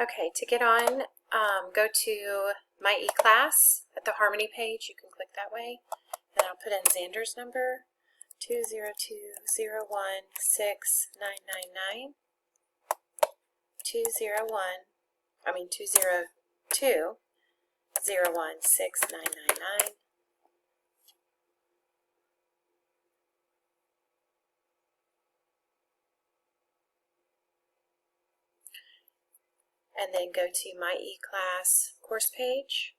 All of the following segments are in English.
Okay, to get on, go to My eClass at the Harmony page. You can click that way. And I'll put in Xander's number, 202-016-999. 202-016-999. And then go to My eClass course page.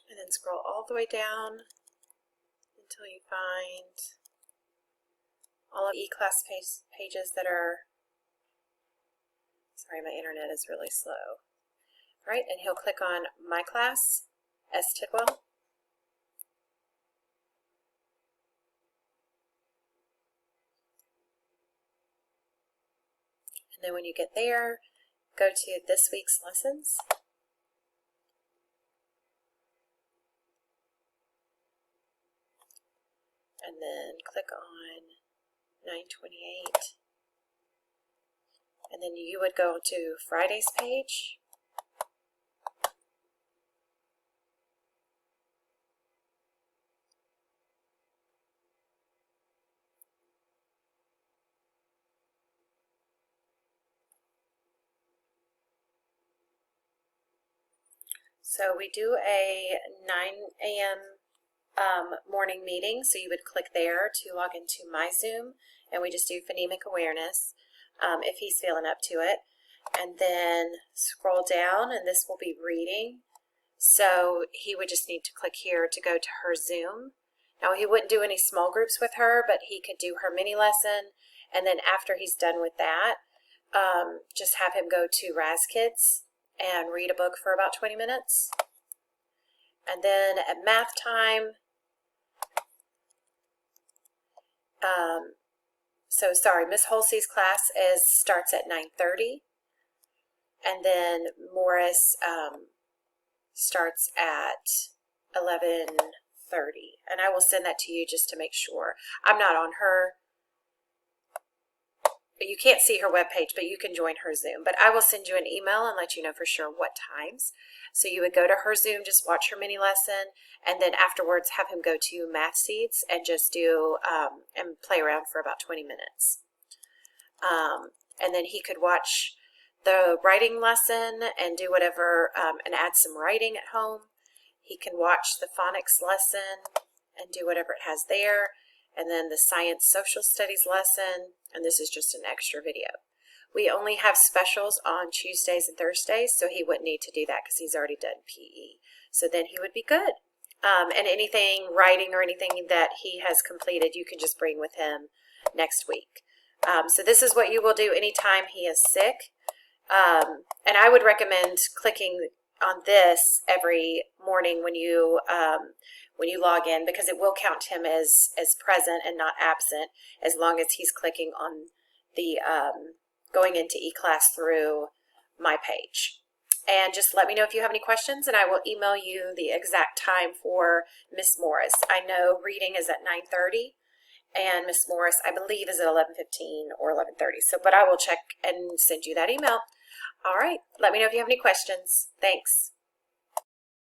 And then scroll all the way down until you find all of eClass pages that are, sorry, my internet is really slow. All right, and he'll click on My Class, S. Tidwell. And then when you get there, go to this week's lessons. And then click on 928. And then you would go to Friday's page. So we do a 9 a.m. Morning meeting, so you would click there to log into my Zoom, and we just do phonemic awareness if he's feeling up to it. And then scroll down, and this will be reading. So he would just need to click here to go to her Zoom. Now he wouldn't do any small groups with her, but he could do her mini lesson, and then after he's done with that, just have him go to RazKids and read a book for about 20 minutes. And then at math time, Miss Holsey's class starts at 9:30, and then Morris starts at 11:30. And I will send that to you just to make sure. I'm not on her. You can't see her webpage, but you can join her Zoom. But I will send you an email and let you know for sure what times. So you would go to her Zoom, just watch her mini lesson, and then afterwards have him go to Math Seeds and just do and play around for about 20 minutes. And then he could watch the writing lesson and do whatever and add some writing at home. He can watch the phonics lesson and do whatever it has there. And then the science social studies lesson, and this is just an extra video. We only have specials on Tuesdays and Thursdays, so he wouldn't need to do that because he's already done PE. So then he would be good. And anything writing or anything that he has completed, you can just bring with him next week. So this is what you will do anytime he is sick. And I would recommend clicking on this every morning when you log in, because it will count him as present and not absent, as long as he's clicking on the going into eClass through my page. And just let me know if you have any questions, and I will email you the exact time for Miss Morris. I know reading is at 9:30, and Miss Morris, I believe, is at 11:15 or 11:30. So, but I will check and send you that email. All right, let me know if you have any questions. Thanks.